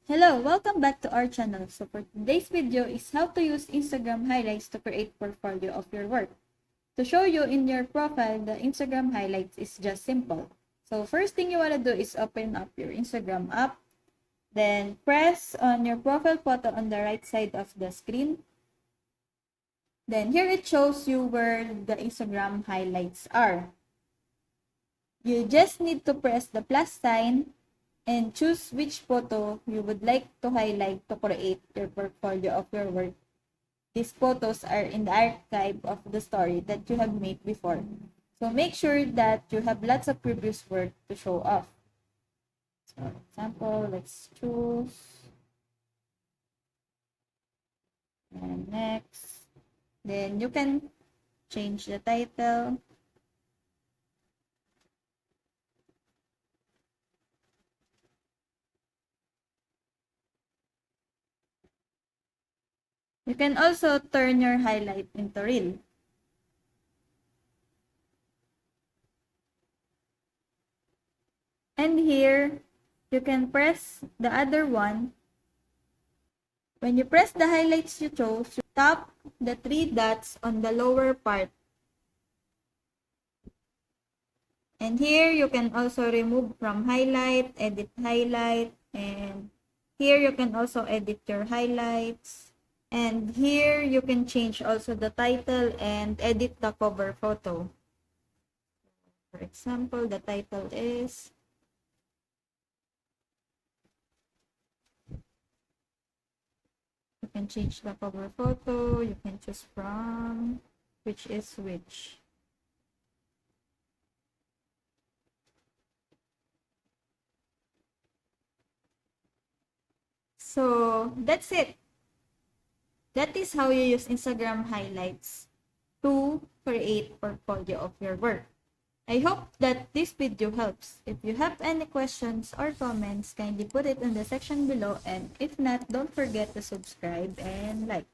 Hello, welcome back to our channel. So for today's video is how to use Instagram highlights to create portfolio of your work. To show you in your profile, the Instagram highlights is just simple. So first thing you want to do is open up your Instagram app. Then press on your profile photo on the right side of the screen. Then here it shows you where the Instagram highlights are. You just need to press the plus sign and choose which photo you would like to highlight to create your portfolio of your work. These photos are in the archive of the story that you have made before. So make sure that you have lots of previous work to show off. So for example, let's choose. And next. Then you can change the title. You can also turn your highlight into reel. And here, you can press the other one. When you press the highlights you chose, you tap the three dots on the lower part. And here, you can also remove from highlight, edit highlight, and here you can also edit your highlights. And here, you can change also the title and edit the cover photo. For example, the title is you can change the cover photo, you can choose from which is which. So that's it. That is how you use Instagram highlights to create portfolio of your work. I hope that this video helps. If you have any questions or comments, kindly put it in the section below, and if not, don't forget to subscribe and like.